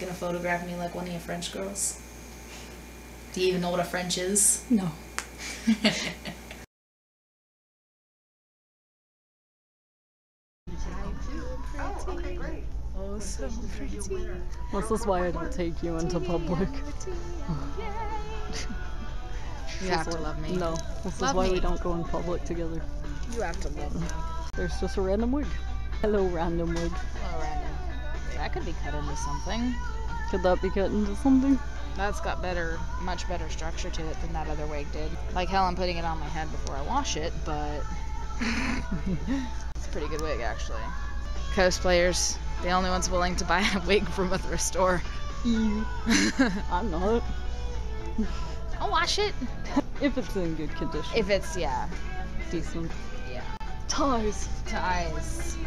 Gonna photograph me like one of your French girls? Do you even know what a French is? No. Oh, okay, great. Oh, so pretty. This is why I don't take you into public. You have to love me. No, this is Love why me. we don't go in public together. You have to love me. There's just a random wig. Hello, random wig. Oh, random. That could be cut into something. Could that be cut into something? That's got much better structure to it than that other wig did. Like hell, I'm putting it on my head before I wash it, but it's a pretty good wig, actually. Cosplayers, the only ones willing to buy a wig from a thrift store. Ew. I'm not. I'll wash it. If it's in good condition. If it's, yeah. Decent. Yeah. Ties. Ties.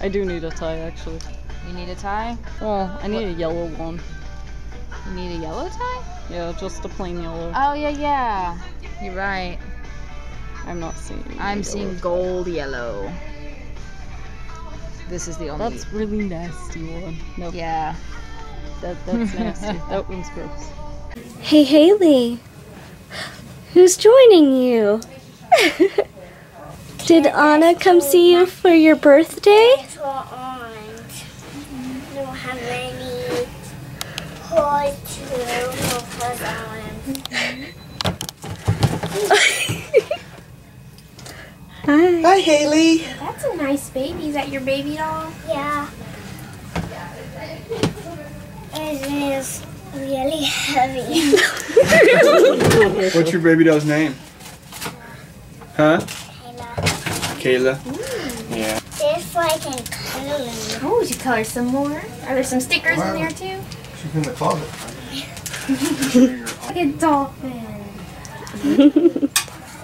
I do need a tie, actually. You need a tie? Well, I need a yellow one. You need a yellow tie? Yeah, just a plain yellow. Oh, yeah. You're right. I'm not seeing I'm seeing gold yellow. This is the only... That's really nasty one. No. Yeah. That's nasty. That one's gross. Hey, Haley. Who's joining you? Did Anna come see you for your birthday? I don't have any clothes to put on. Hi. Hi, Haley. That's a nice baby. Is that your baby doll? Yeah. It is really heavy. What's your baby doll's name? Huh? Kayla. Kayla. Yeah. This like in coloring. Oh, you color some more? Are there some stickers in there too? She's in the closet. Like a dolphin.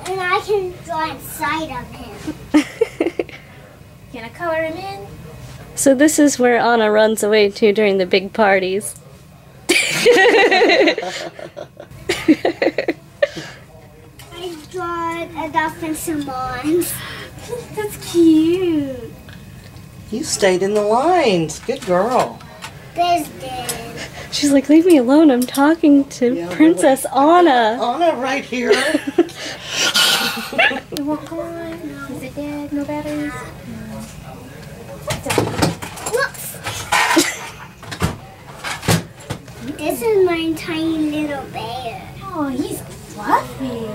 And I can draw inside of him. Can I color him in? So this is where Anna runs away to during the big parties. I draw a dolphin symbols. That's cute. You stayed in the lines. Good girl. This did. She's like, leave me alone. I'm talking to Yeah, Princess Anna. Anna right here. It won't go on. Is it dead? No batteries? Whoops. This is my tiny little bear. Oh, he's fluffy.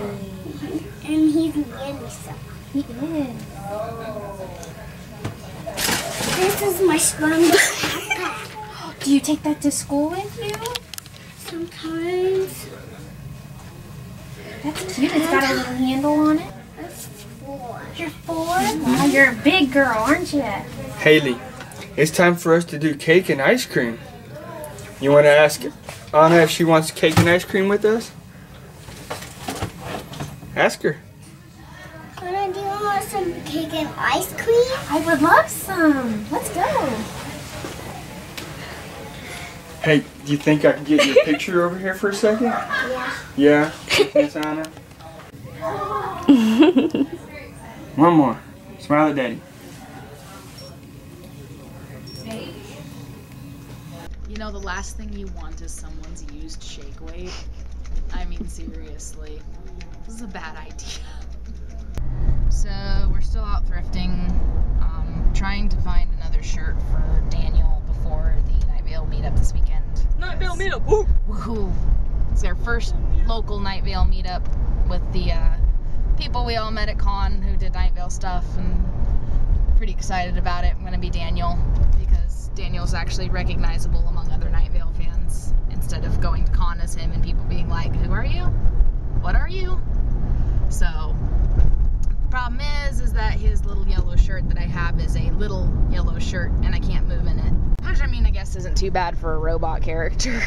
And he's really soft. He is. This is my sponge backpack. Do you take that to school with you? Sometimes. That's cute. It's got a little handle on it. That's 4. You're 4? Wow, you're a big girl, aren't you? Haley, it's time for us to do cake and ice cream. You want to ask Anna if she wants cake and ice cream with us? Ask her. Anna, do you want some cake and ice cream? I would love some. Let's go. Hey, do you think I can get your picture over here for a second? Yeah. Yeah? Miss Anna? One more. Smile at Daddy. You know, the last thing you want is someone's used shake weight. I mean, seriously. This is a bad idea. So, we're still out thrifting, trying to find another shirt for Daniel before the Night Vale meetup this weekend. Night Vale meetup! Woo! Woohoo! It's our first local Night Vale meetup with the people we all met at con who did Night Vale stuff, and pretty excited about it. I'm gonna be Daniel because Daniel's actually recognizable among other Night Vale fans instead of going to con as him and people being like, who are you? What are you? So, the problem is that his little yellow shirt that I have is a little yellow shirt and I can't move in it. Which, I mean, I guess isn't too bad for a robot character.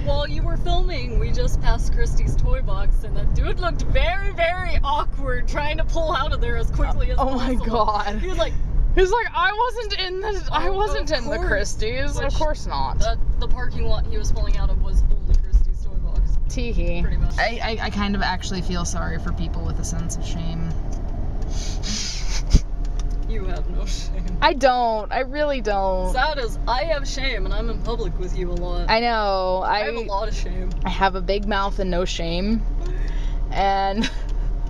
While you were filming, we just passed Christy's toy box, and that dude looked very, very awkward trying to pull out of there as quickly as possible. Oh my god. He was like, I wasn't in the Christie's. Of course not. The parking lot he was pulling out of was only Christy's toy box. Teehee. Pretty much. I kind of actually feel sorry for people with a sense of shame. You have no shame. I don't. I really don't. Sad as I have shame, and I'm in public with you a lot. I know. I have a lot of shame. I have a big mouth and no shame. And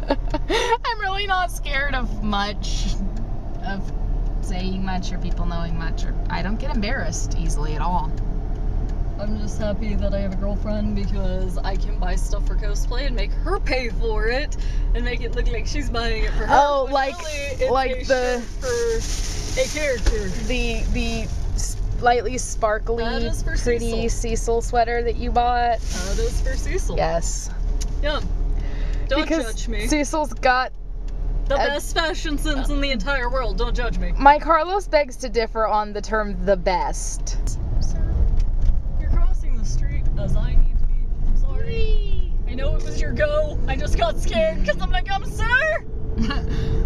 I'm really not scared of much, of saying much or people knowing much. Or I don't get embarrassed easily at all. I'm just happy that I have a girlfriend because I can buy stuff for cosplay and make her pay for it and make it look like she's buying it for her. Oh, but like really, it's the for a character. The slightly sparkly, That is for pretty Cecil sweater that you bought. That is for Cecil. Yes. Yeah. Don't Because judge me. Cecil's got The best fashion sense in the entire world. Don't judge me. My Carlos begs to differ on the term the best. Sir, you're crossing the street as I need to be. I'm sorry. I know it was your go. I just got scared because I'm like, sir.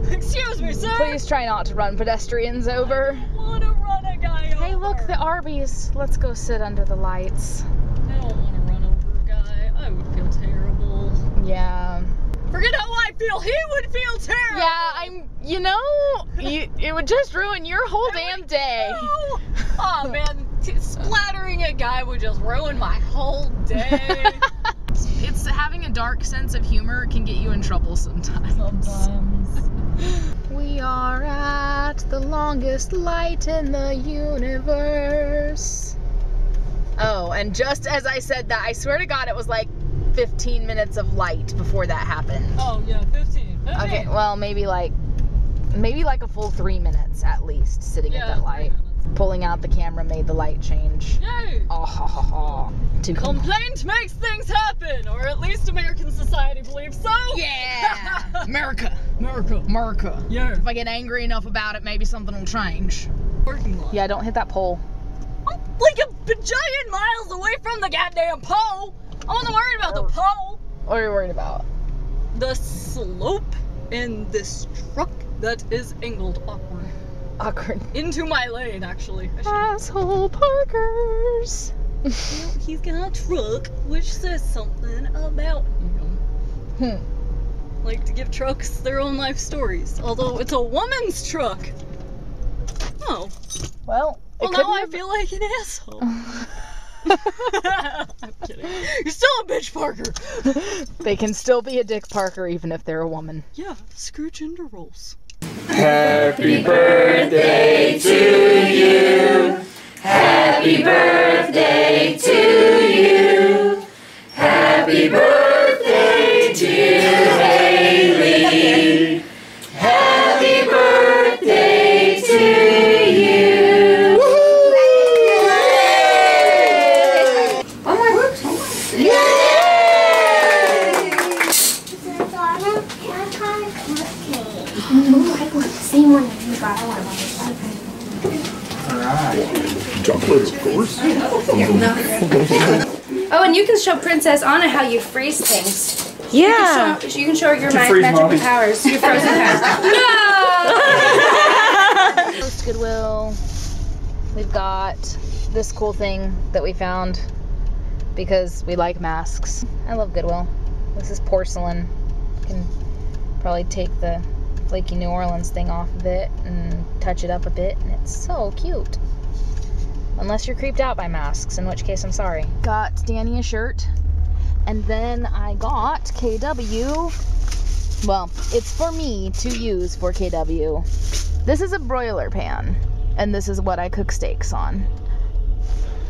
Excuse me, sir. Please try not to run pedestrians over. I don't want to run a guy over. Hey, look, the Arby's. Let's go sit under the lights. I don't want to run over a guy. I would feel terrible. Yeah. Forget how I feel. He would feel terrible. Yeah, it would just ruin your whole damn day. Oh man, splattering a guy would just ruin my whole day. It's having a dark sense of humor can get you in trouble sometimes. We are at the longest light in the universe. Oh, and just as I said that, I swear to God, it was like 15 minutes of light before that happened. Oh yeah, 15. Okay, well, maybe like a full 3 minutes at least sitting at that light. Pulling out the camera made the light change. Yay! Oh, ha, ha, ha. Complaint makes things happen, or at least American society believes so. Yeah! America. Yeah. If I get angry enough about it, maybe something will change. Parking lot. Yeah, don't hit that pole. I'm like a bajillion miles away from the goddamn pole. I wasn't worried about the pole. What are you worried about? The slope in this truck that is angled Awkward. into my lane, actually. Asshole parkers. He's got a truck which says something about him. Like to give trucks their own life stories, although it's a woman's truck. Oh. Well, Now I feel like an asshole. I'm kidding. You're still a bitch, Parker. They can still be a dick Parker even if they're a woman. Yeah, screw gender roles. Happy birthday to you. Happy birthday to you. Happy birthday, dear Haley. Happy birthday to you. One more. Yay! Same one that you got. I want to buy this. Chocolate, of course. Oh, and you can show Princess Anna how you freeze things. Yeah. You can show her your freeze magical Molly. powers. Your frozen powers. No! First Goodwill, we've got this cool thing that we found because we like masks. I love Goodwill. This is porcelain. You can probably take the flaky New Orleans thing off of it and touch it up a bit, and it's so cute. Unless you're creeped out by masks, in which case I'm sorry. Got Danny a shirt, and then I got KW. Well, it's for me to use for KW. This is a broiler pan, and this is what I cook steaks on.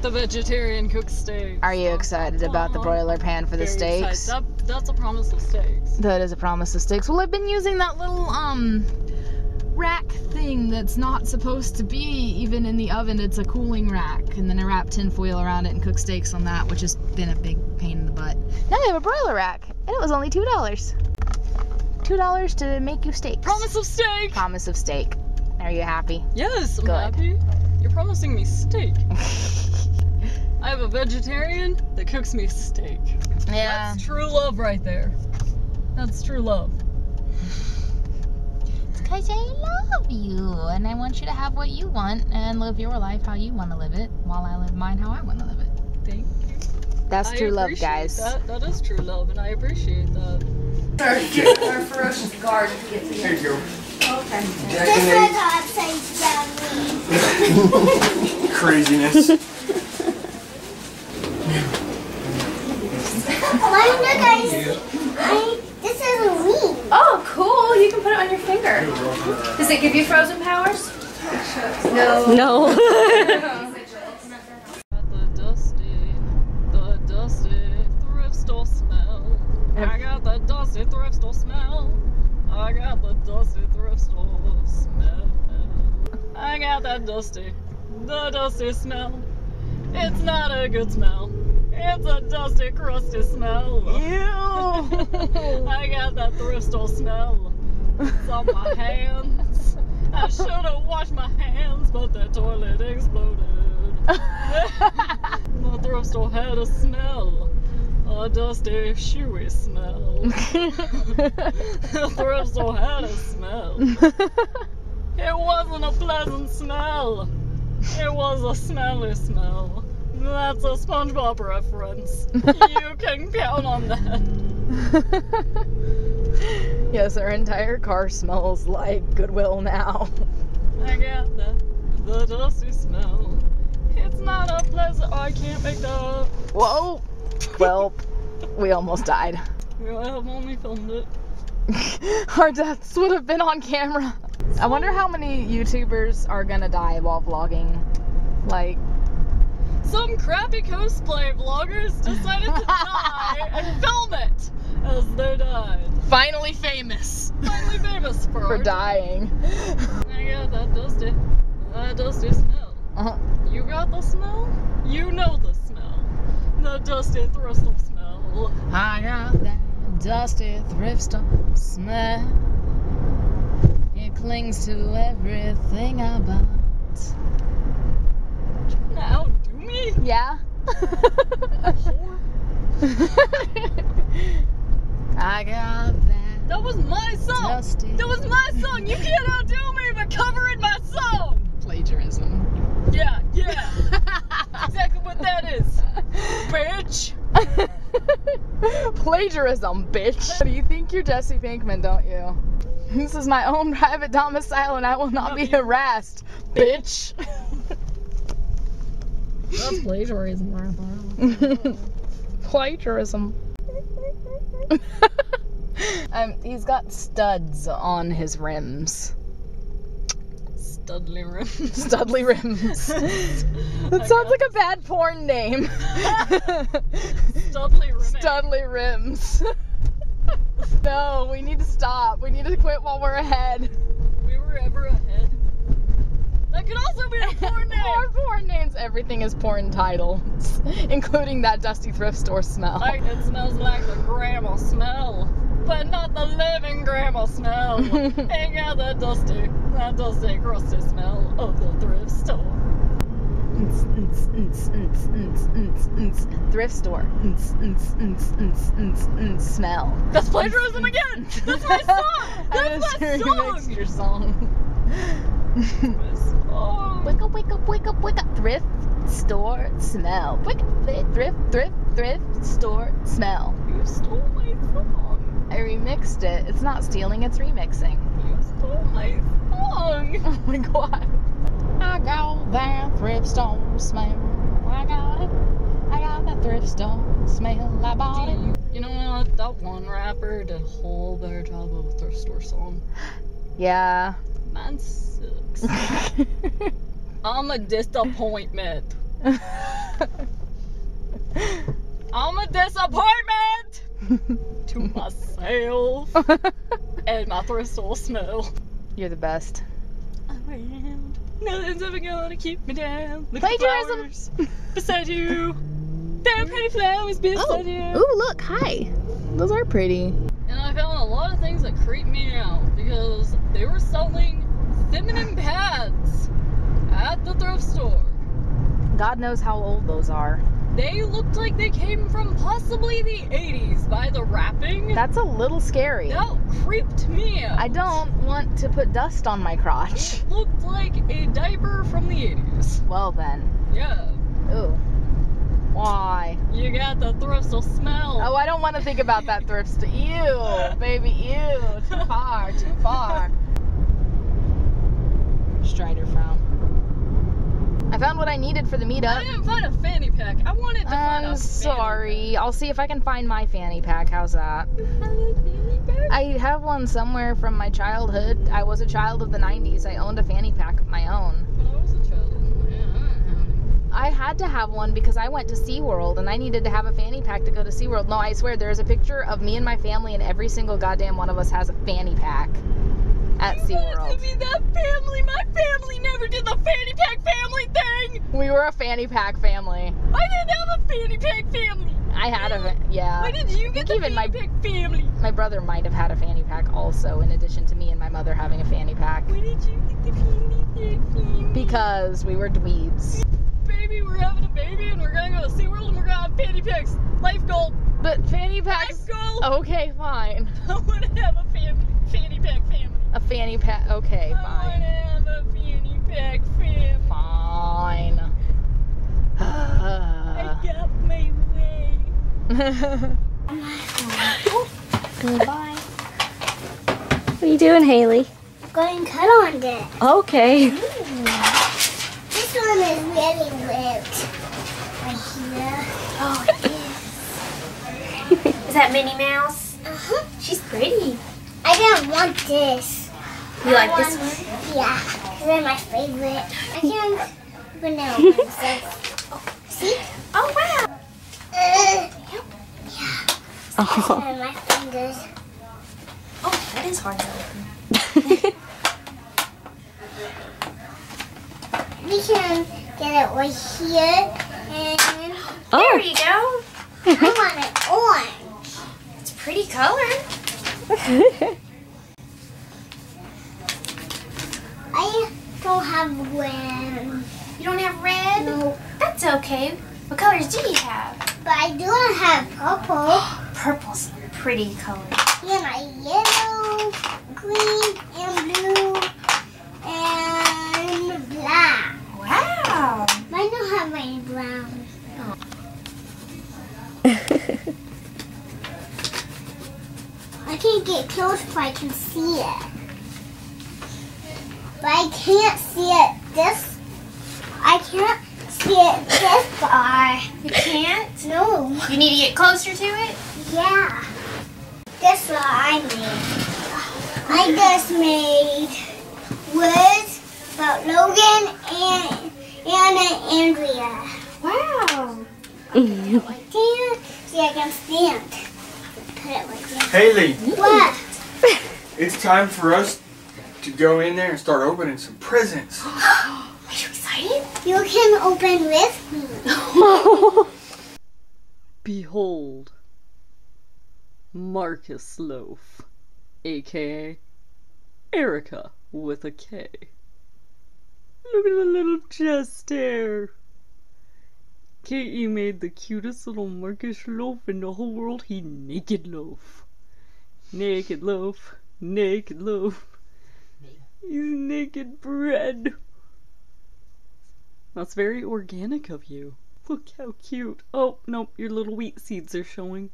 The vegetarian cooked steaks. Are you excited about the broiler pan for the Very steaks? excited. That's a promise of steaks. That is a promise of steaks. Well, I've been using that little, rack thing that's not supposed to be even in the oven. It's a cooling rack, and then I wrap tinfoil around it and cook steaks on that, which has been a big pain in the butt. Now I have a broiler rack, and it was only $2. $2 to make you steaks. Promise of steak! Promise of steak. Are you happy? Yes, I'm Good. happy. You're promising me steak. I have a vegetarian that cooks me steak. Yeah. That's true love right there. That's true love. Because I love you, and I want you to have what you want and live your life how you want to live it, while I live mine how I want to live it. Thank you. That's true love, appreciate guys. That is true love, and I appreciate that. Our ferocious guard to get to There you go. okay. This is upside down. Craziness. This is me. Oh, cool. You can put it on your finger. Does it give you frozen powers? No. No. The dusty thrift store smell. I got the dusty thrift store smell. I got the dusty thrift store smell. I got that dusty smell. It's not a good smell. It's a dusty, crusty smell. Ew. I got that thrift store smell. It's on my hands. I should have washed my hands, but the toilet exploded. The thrift store had a smell. A dusty, shoey smell. The thrift store had a smell. It wasn't a pleasant smell. It was a smelly smell. That's a SpongeBob reference. You can count on that. Yes, our entire car smells like Goodwill now. I got the dusty smell. It's not a pleasant. Oh, I can't make that up. Whoa. Well, we almost died. I have only filmed it. Our deaths would have been on camera. I wonder how many YouTubers are gonna die while vlogging. Like, Some crappy cosplay vloggers decided to die and film it as they died. finally famous Finally famous for for our dying. I got that dusty smell. Uh-huh. You got the smell? You know the smell. The dusty thrift store smell. I got that dusty thrift store smell. It clings to everything I bought. Now do me? Yeah. Whore. I got that. That was my song. Dusty. That was my song. You can't outdo me by covering my song. Plagiarism. Yeah. Exactly what that is. Bitch. Plagiarism, bitch. You think you're Jesse Pinkman, don't you? This is my own private domicile and I will not be harassed, bitch. That's plagiarism right there. Plagiarism. He's got studs on his rims. Studley rims. Studley rims. That sounds like a bad porn name. Studley rims. Studley rims. No, we need to stop. We need to quit while we're ahead. We were ever ahead. That could also be a porn name. More porn names. Everything is porn titles, including that dusty thrift store smell. Like it smells like the grandma smell, but not the living grandma smell. Ain't got that dusty, crusty smell of the thrift store. Thrift store. Smell. That's plagiarism again. That's my song. That's my song. Your song. Wake up, wake up, wake up, wake up. Thrift store smell. Wake up, thrift store smell. You stole my song. I remixed it. It's not stealing, it's remixing. You stole my song. Oh my god. I got that thrift store smell. I got that thrift store smell. I bought it. You know what? That one rapper did a whole better job of a thrift store song. Yeah. Man sucks. I'm a disappointment. I'm a disappointment to myself and my thrift store smell. You're the best. Around. Nothing's ever gonna keep me down. Look Plagiarism. at the flowers beside you. There are pretty flowers beside you. Ooh, look, hi. Those are pretty. And I found a lot of things that creeped me out because they were selling feminine pads at the thrift store. God knows how old those are. They looked like they came from possibly the 80s by the wrapping. That's a little scary. That creeped me out. I don't want to put dust on my crotch. It looked like a diaper from the 80s. Well then. Yeah. Ooh. Why? You got the thrift store smell. Oh, I don't want to think about that thrift store. Ew, baby, ew. Too far, too far. Strider from. I found what I needed for the I meetup. didn't find a fanny pack. I wanted to find a I'm sorry. I'll see if I can find my fanny pack. How's that? fanny pack. I have one somewhere from my childhood. I was a child of the 90s. I owned a fanny pack of my own. When I was a child, I had to have one because I went to SeaWorld and I needed to have a fanny pack to go to SeaWorld. No, I swear, there's a picture of me and my family and every single goddamn one of us has a fanny pack at SeaWorld. to be that family. My family never did the fanny pack family thing. We were a fanny pack family. I didn't have a fanny pack family. I had yeah. When did you get the even fanny pack family? My brother might have had a fanny pack also, in addition to me and my mother having a fanny pack. When did you get the fanny pack family? Because we were dweebs. Baby, we're having a baby and we're gonna go to SeaWorld and we're gonna have fanny packs. Life goal. But fanny packs. Life goal. Okay, fine. I wanna have a fanny pack family. A fanny pack. Okay, I wanna fine. have a fanny pack family. Fine. I got my way. Goodbye. What are you doing, Haley? Going to cuddle on it. Okay. This one is really ripped. Right here. Oh, it is. Is that Minnie Mouse? Uh-huh. She's pretty. I didn't want this. You like this one? Yeah, because they're my favorite. I can't open it myself. See? Oh, wow. Yeah. Oh. And my fingers. Oh, that is hard to open. We can get it right here. And There you go. I want it orange. It's a pretty color. I don't have red. You don't have red? No. That's okay. What colors do you have? But I do not have purple. Purple's a pretty color. And I yellow, green, and blue, and black. Wow. Mine don't have any brown. I can get close if I can see it. But I can't see it this. I can't see it this far. You can't? No. You need to get closer to it? Yeah. That's what I made. I just made words about Logan and Andrea. Wow. Like that. See, I can stand. Put it like that. Haley, What? it's time for us to go in there and start opening some presents. Are you excited? You can open with me. Behold, Marcus Loaf, aka Erica with a K. Look at the little chest hair. Katie made the cutest little Marcus Loaf in the whole world. He naked loaf. Naked loaf. Naked loaf. He's naked bread. That's very organic of you. Look how cute. Oh, nope, your little wheat seeds are showing.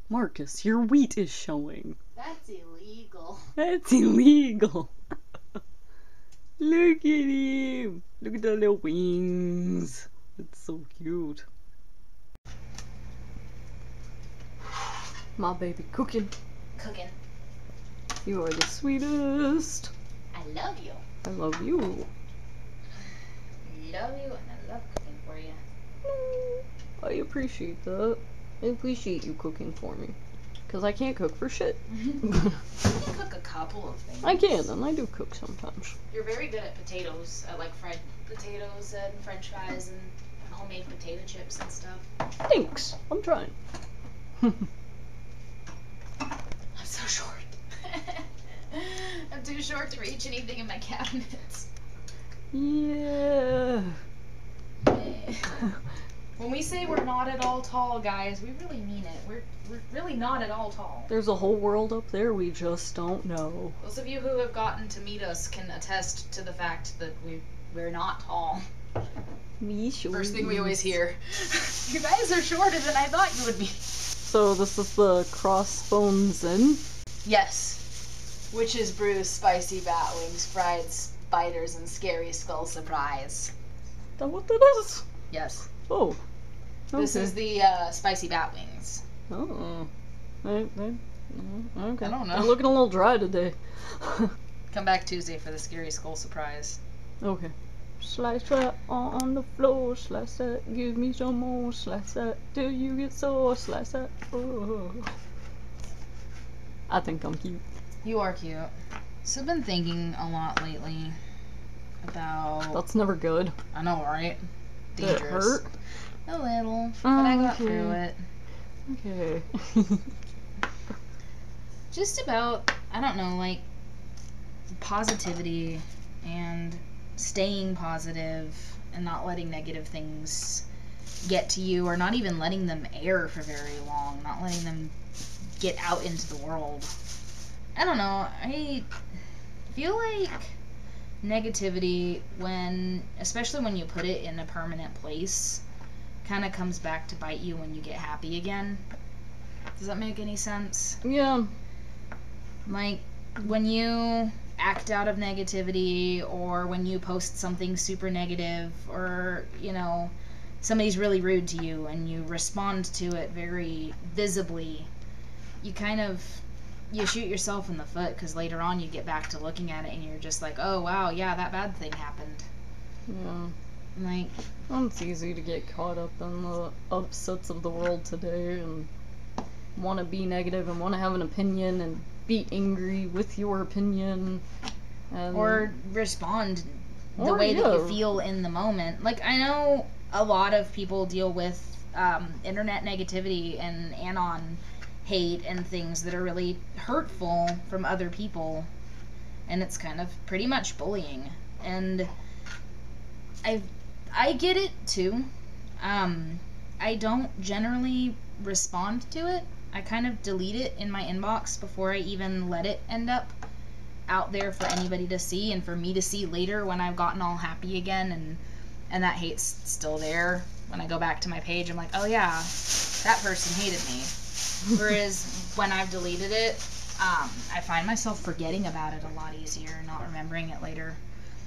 Marcus, your wheat is showing. That's illegal. That's illegal. Look at him. Look at the little wings. It's so cute. My baby cooking. Cooking. You are the sweetest. I love you. I love you. Love you, and I love cooking for you. I appreciate that. I appreciate you cooking for me. Because I can't cook for shit. You can cook a couple of things. I can, and I do cook sometimes. You're very good at potatoes, like fried potatoes and french fries and homemade potato chips and stuff. Thanks. I'm trying. I'm so short. I'm too short to reach anything in my cabinets. Yeah. When we say we're not at all tall, guys, we really mean it. We're really not at all tall. There's a whole world up there we just don't know. Those of you who have gotten to meet us can attest to the fact that we're not tall. Me sure. First thing we always hear. You guys are shorter than I thought you would be. So this is the crossbones in. Yes. Witch's Brew spicy bat wings, fried spiders and scary skull surprise. Is that what that is? Yes. Oh. This Okay. is the spicy bat wings. Oh. Okay. I don't know. They're looking a little dry today. Come back Tuesday for the scary skull surprise. Okay. Slice that on the floor, slice that, give me some more, slice that till you get sore, slice that. Oh. I think I'm cute. You are cute. So I've been thinking a lot lately about... That's never good. I know, right? Did it Dangerous. hurt? A little, but I got Okay. through it. Okay. Just about, I don't know, like, positivity and staying positive and not letting negative things get to you, or not even letting them air for very long, not letting them get out into the world. I don't know, I feel like negativity, especially when you put it in a permanent place, kind of comes back to bite you when you get happy again. Does that make any sense? Yeah. Like, when you act out of negativity, or when you post something super negative, or, you know, somebody's really rude to you and you respond to it very visibly, you kind of, you shoot yourself in the foot, because later on you get back to looking at it and you're just like, oh wow, yeah, that bad thing happened. Yeah. Like, It's easy to get caught up in the upsets of the world today and want to be negative and want to have an opinion and be angry with your opinion. And or respond the Or, way that yeah. you feel in the moment. Like, I know a lot of people deal with internet negativity and anon hate and things that are really hurtful from other people, and it's kind of pretty much bullying. And I get it too. I don't generally respond to it. I kind of delete it in my inbox before I even let it end up out there for anybody to see, and for me to see later when I've gotten all happy again, and that hate's still there. When I go back to my page, I'm like, oh yeah, that person hated me. Whereas when I've deleted it, I find myself forgetting about it a lot easier and not remembering it later.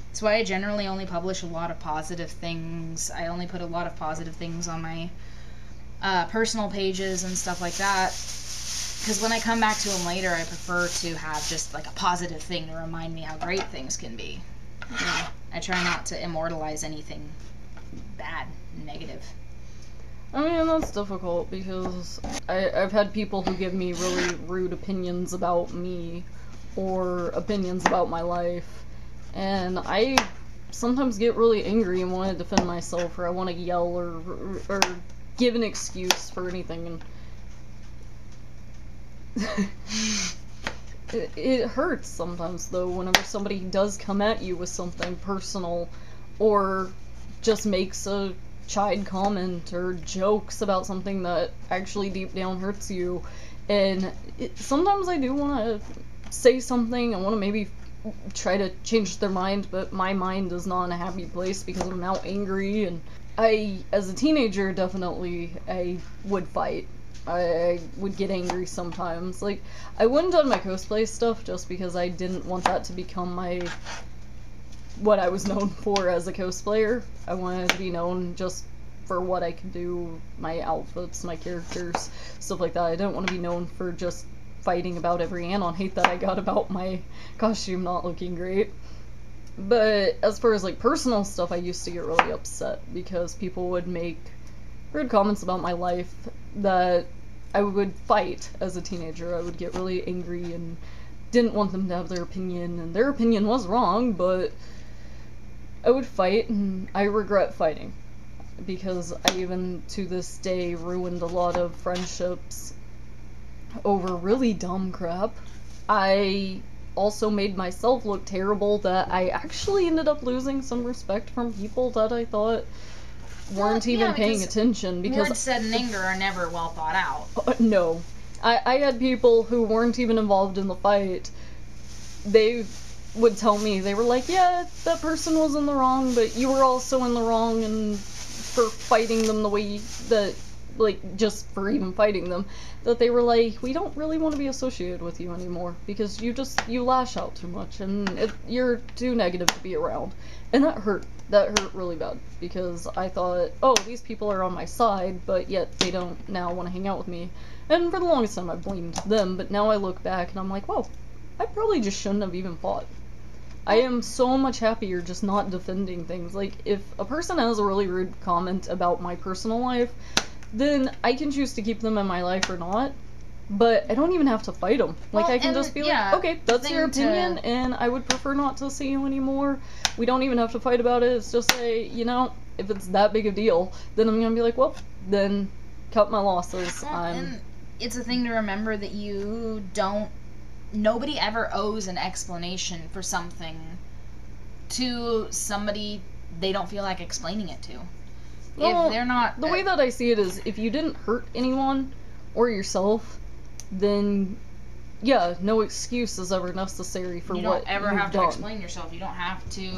That's why I generally only publish a lot of positive things. I only put a lot of positive things on my personal pages and stuff like that, because when I come back to them later, I prefer to have just like a positive thing to remind me how great things can be. I try not to immortalize anything bad, negative. I mean, that's difficult because I've had people who give me really rude opinions about me or opinions about my life, and I sometimes get really angry and want to defend myself, or I want to yell or give an excuse for anything, and it hurts sometimes though whenever somebody does come at you with something personal, or just makes a chide comment or jokes about something that actually deep down hurts you. And sometimes I do want to say something, I want to maybe try to change their mind, but my mind is not in a happy place because I'm now angry. And as a teenager, definitely I would fight. I would get angry sometimes. Like, I wouldn't done my cosplay stuff just because I didn't want that to become what I was known for as a cosplayer. I wanted to be known just for what I could do, my outfits, my characters, stuff like that. I didn't want to be known for just fighting about every anon hate that I got about my costume not looking great. But as far as like personal stuff, I used to get really upset because people would make rude comments about my life that I would fight as a teenager. I would get really angry and didn't want them to have their opinion, and their opinion was wrong, but I would fight, and I regret fighting because I even to this day ruined a lot of friendships over really dumb crap. I also made myself look terrible that I actually ended up losing some respect from people that I thought weren't even paying attention, because words said in anger are never well thought out. No. I had people who weren't even involved in the fight. They would tell me, they were like, yeah, that person was in the wrong, but you were also in the wrong and for fighting them the way that like, just for even fighting them, that they were like, we don't really want to be associated with you anymore, because you lash out too much, and you're too negative to be around. And that hurt really bad, because I thought, oh, these people are on my side, but yet they don't now want to hang out with me. And for the longest time I blamed them, but now I look back and I'm like, whoa, I probably just shouldn't have even fought. I am so much happier just not defending things. Like, if a person has a really rude comment about my personal life, then I can choose to keep them in my life or not, but I don't even have to fight them. Like, I can just be like, okay, that's your opinion, and I would prefer not to see you anymore. We don't even have to fight about it. It's just say, you know, if it's that big a deal, then I'm gonna be like, well, then cut my losses. And it's a thing to remember that nobody ever owes an explanation for something to somebody they don't feel like explaining it to. Well, if they're not... The way that I see it is, if you didn't hurt anyone or yourself, then, yeah, no excuse is ever necessary for what you've done. You don't ever have to explain yourself. You don't have to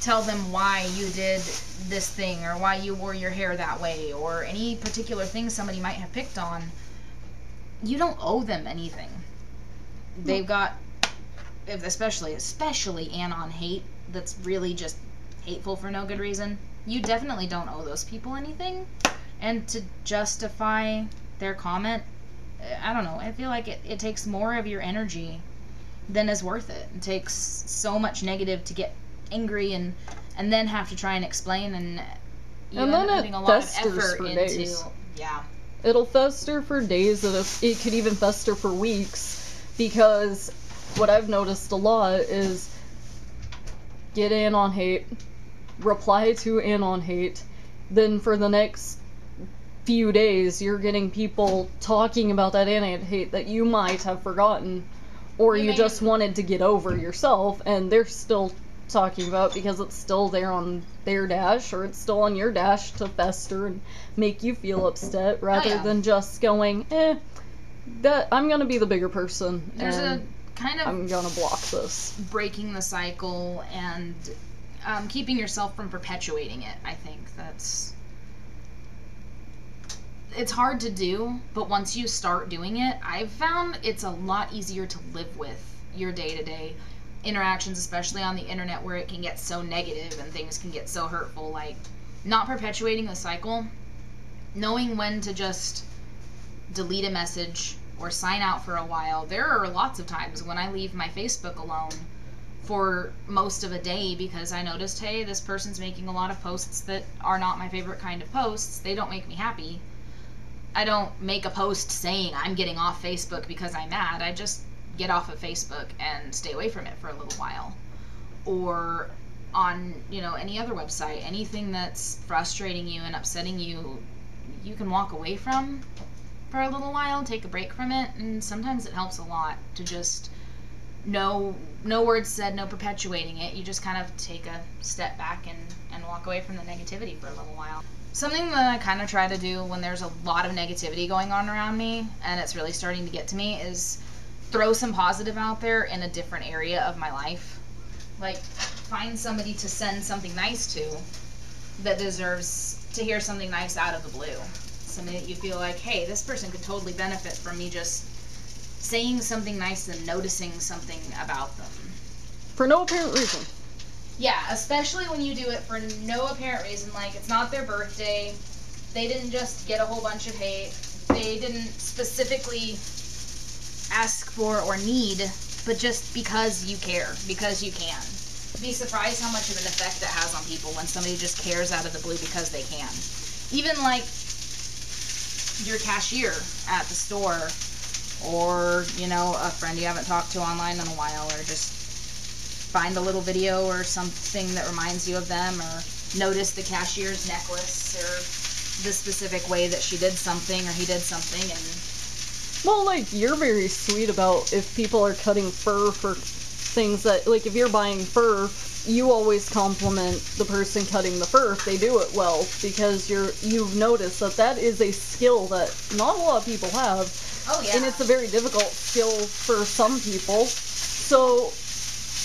tell them why you did this thing, or why you wore your hair that way, or any particular thing somebody might have picked on. You don't owe them anything. They've got, especially anon hate, that's really just hateful for no good reason. You definitely don't owe those people anything. And to justify their comment, I don't know, I feel like it takes more of your energy than is worth it. It takes so much negative to get angry and then have to try and explain, and you end up putting a lot of effort into... Days. Yeah. It'll fester for days, and it could even fester for weeks. Because what I've noticed a lot is get anon hate, reply to anon hate, then for the next few days you're getting people talking about that anon hate that you might have forgotten, or you just wanted to get over yourself, and they're still talking about because it's still there on their dash, or it's still on your dash to fester and make you feel upset, rather than just going, that I'm gonna be the bigger person. There's a kind of I'm gonna block this. Breaking the cycle and keeping yourself from perpetuating it. I think it's hard to do, but once you start doing it, I've found it's a lot easier to live with your day-to-day interactions, especially on the internet, where it can get so negative and things can get so hurtful. Like, not perpetuating the cycle, knowing when to just delete a message or sign out for a while. There are lots of times when I leave my Facebook alone for most of a day because I noticed, hey, this person's making a lot of posts that are not my favorite kind of posts. They don't make me happy. I don't make a post saying I'm getting off Facebook because I'm mad. I just get off of Facebook and stay away from it for a little while. Or on, any other website, anything that's frustrating you and upsetting you, you can walk away from for a little while, take a break from it, and sometimes it helps a lot to just no words said, no perpetuating it. You just kind of take a step back and walk away from the negativity for a little while. Something that I kind of try to do when there's a lot of negativity going on around me and it's really starting to get to me is throw some positive out there in a different area of my life. Like, find somebody to send something nice to that deserves to hear something nice out of the blue. Somebody that you feel like, hey, this person could totally benefit from me just saying something nice and noticing something about them. For no apparent reason. Yeah, especially when you do it for no apparent reason. Like, it's not their birthday. They didn't just get a whole bunch of hate. They didn't specifically ask for or need, but just because you care, because you can. Be surprised how much of an effect that has on people when somebody just cares out of the blue because they can. Even like your cashier at the store, or, a friend you haven't talked to online in a while, or just find a little video or something that reminds you of them, or notice the cashier's necklace, or the specific way that she did something or he did something, and... Well, like, you're very sweet about if people are cutting fur for things that, like, if you're buying fur, you always compliment the person cutting the fur if they do it well, because you've noticed that is a skill that not a lot of people have. Oh, yeah. And it's a very difficult skill for some people. So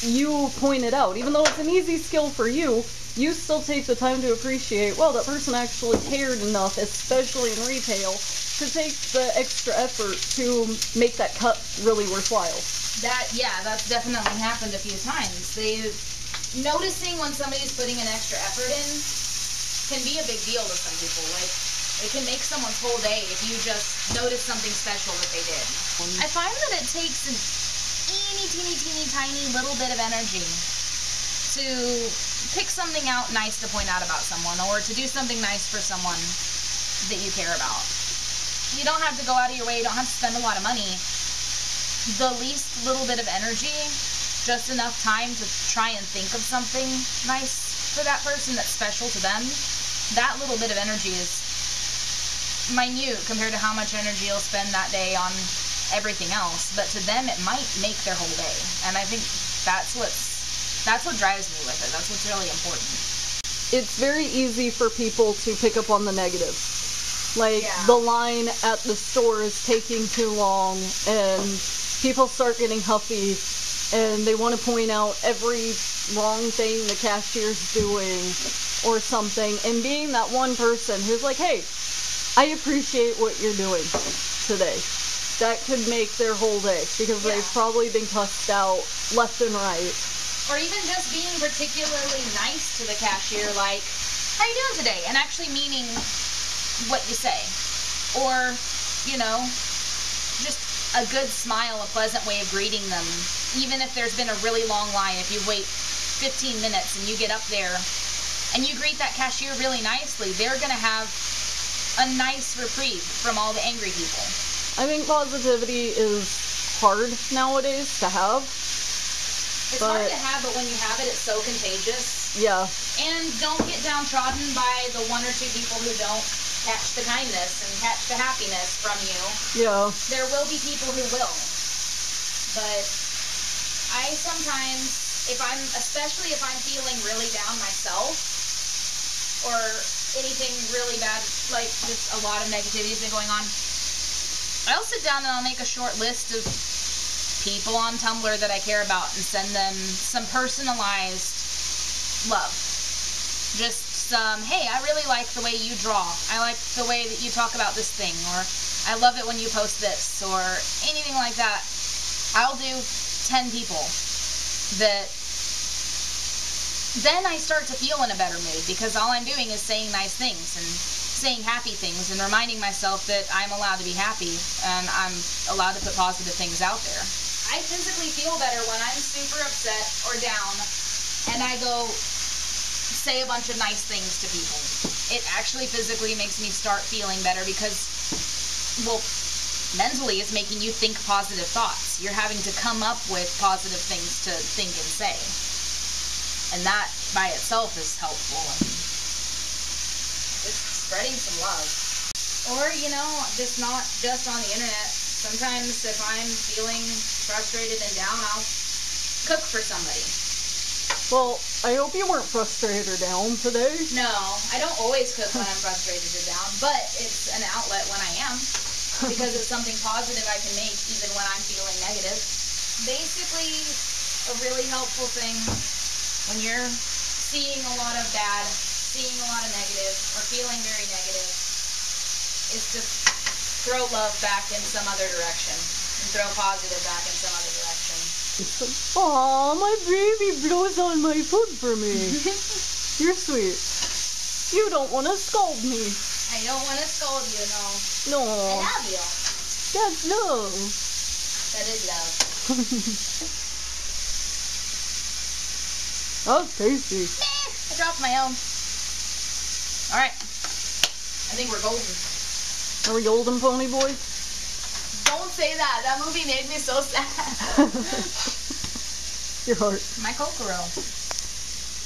you point it out. Even though it's an easy skill for you, you still take the time to appreciate, well, that person actually cared enough, especially in retail, to take the extra effort to make that cut really worthwhile. That's definitely happened a few times. Noticing when somebody's putting an extra effort in can be a big deal to some people. Like, it can make someone's whole day if you just notice something special that they did. I find that it takes an teeny tiny little bit of energy to pick something out nice to point out about someone, or to do something nice for someone that you care about. You don't have to go out of your way, you don't have to spend a lot of money. The least little bit of energy, just enough time to try and think of something nice for that person that's special to them, that little bit of energy is minute compared to how much energy you'll spend that day on everything else, but to them it might make their whole day. And I think that's what drives me with it. That's what's really important. It's very easy for people to pick up on the negative. Like, the line at the store is taking too long, and people start getting huffy, and they want to point out every wrong thing the cashier's doing or something, and being that one person who's like, hey, I appreciate what you're doing today. That could make their whole day, because they've probably been cussed out left and right. Or even just being particularly nice to the cashier, like, how you doing today? And actually meaning what you say. Or, you know, just a good smile, a pleasant way of greeting them. Even if there's been a really long line, if you wait 15 minutes and you get up there and you greet that cashier really nicely, they're going to have a nice reprieve from all the angry people. I think positivity is hard nowadays to have. It's hard to have, but when you have it, it's so contagious. Yeah. And don't get downtrodden by the one or two people who don't catch the kindness and catch the happiness from you. Yeah. There will be people who will. But I sometimes, especially if I'm feeling really down myself, or anything really bad, like just a lot of negativity has been going on, I'll sit down and I'll make a short list of people on Tumblr that I care about and send them some personalized love. Just some, hey, I really like the way you draw. I like the way that you talk about this thing, or I love it when you post this, or anything like that. I'll do 10 people that then I start to feel in a better mood, because all I'm doing is saying nice things and saying happy things and reminding myself that I'm allowed to be happy and I'm allowed to put positive things out there. I physically feel better when I'm super upset or down and I go say a bunch of nice things to people. It actually physically makes me start feeling better because, well, mentally it's making you think positive thoughts. You're having to come up with positive things to think and say. And that by itself is helpful. Just spreading some love. Or, you know, just not just on the internet. Sometimes if I'm feeling frustrated and down, I'll cook for somebody. Well, I hope you weren't frustrated or down today. No, I don't always cook when I'm frustrated or down, but it's an outlet when I am. Because it's something positive I can make even when I'm feeling negative. Basically, a really helpful thing when you're seeing a lot of bad, seeing a lot of negative, or feeling very negative, is to throw love back in some other direction, and throw positive back in some other direction. Aw, my baby blows on my food for me. You're sweet. You don't want to scold me. I don't want to scold you, no. No. I love you. That's love. That is love. Oh, tasty. I dropped my own. Alright. I think we're golden. Are we golden, pony boy? Don't say that. That movie made me so sad. Your heart. My Kokoro.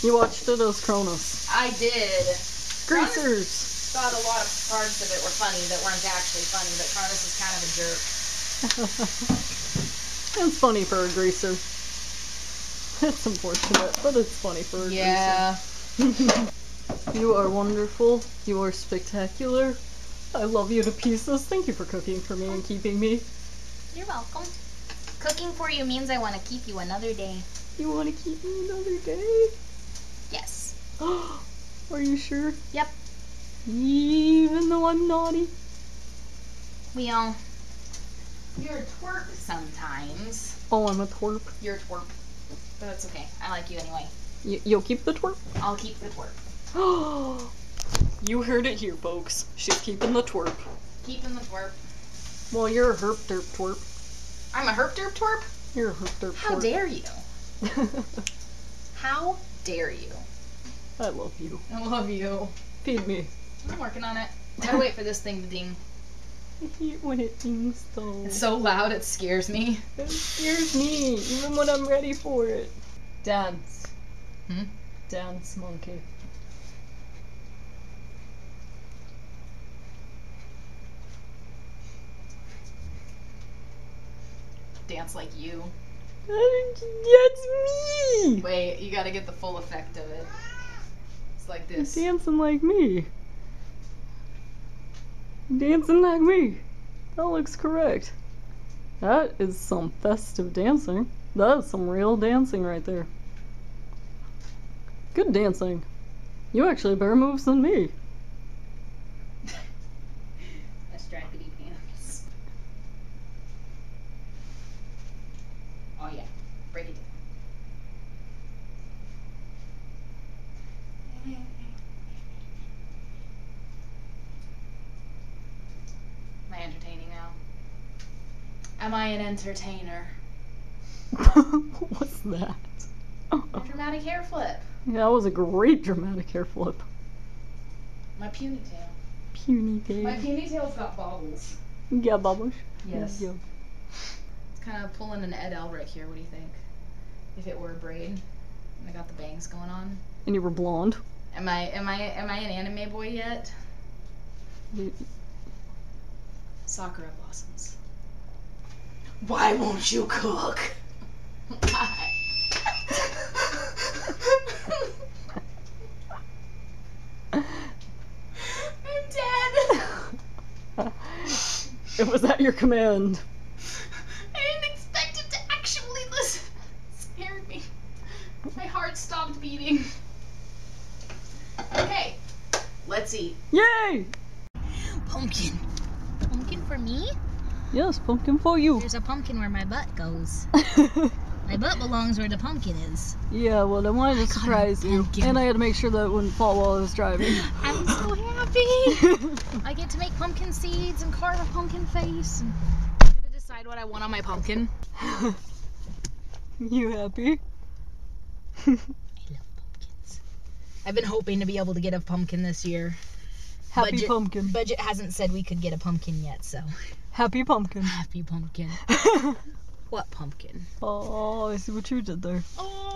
You watched it as Cronus. I did. Greasers. Thought a lot of parts of it were funny that weren't actually funny, but Cronus is kind of a jerk. It's funny for a greaser. It's unfortunate, but it's funny for a greaser. You are wonderful. You are spectacular. I love you to pieces. Thank you for cooking for me and keeping me. You're welcome. Cooking for you means I want to keep you another day. You want to keep me another day? Yes. Are you sure? Yep. Even though I'm naughty? Well, you're a twerp sometimes. Oh, I'm a twerp. You're a twerp. But it's okay. I like you anyway. You'll keep the twerp? I'll keep the twerp. You heard it here, folks. She's keeping the twerp. Keeping the twerp. Well, you're a herp derp twerp. I'm a herp derp twerp? You're a herp derp twerp. How dare you? How dare you? I love you. I love you. Feed me. I'm working on it. I gotta wait for this thing to ding. I hate when it dings though. It's so loud it scares me. It scares me, even when I'm ready for it. Dance. Dance, monkey. Dance like you. That's me! Wait, you gotta get the full effect of it. It's like this. Dancing like me. Dancing like me. That looks correct. That is some festive dancing. That is some real dancing right there. Good dancing. You actually have better moves than me. A strappity pants. Oh yeah, break it down. Am I entertaining now? Am I an entertainer? What's that? A dramatic hair flip. Yeah, that was a great dramatic hair flip. My puny tail. Puny tail. My puny tail's got bobbles. Yeah, bubbles. Yes. Yeah. It's kind of pulling an Ed Elric here. What do you think? If it were a braid, and I got the bangs going on. And you were blonde. Am I an anime boy yet? Sakura blossoms. Why won't you cook? I'm dead. It was at your command. I didn't expect it to actually listen. It scared me. My heart stopped beating. Okay, let's eat. Yay! Pumpkin. Pumpkin for me? Yes, pumpkin for you. There's a pumpkin where my butt goes. My butt belongs where the pumpkin is. Yeah, well, I wanted to surprise you. And I had to make sure that it wouldn't fall while I was driving. I'm so happy. I get to make pumpkin seeds and carve a pumpkin face. And I get to decide what I want on my pumpkin. You happy? I love pumpkins. I've been hoping to be able to get a pumpkin this year. Happy pumpkin. Budget hasn't said we could get a pumpkin yet, so. Happy pumpkin. Happy pumpkin. What pumpkin? Oh, I see what you did there. Oh,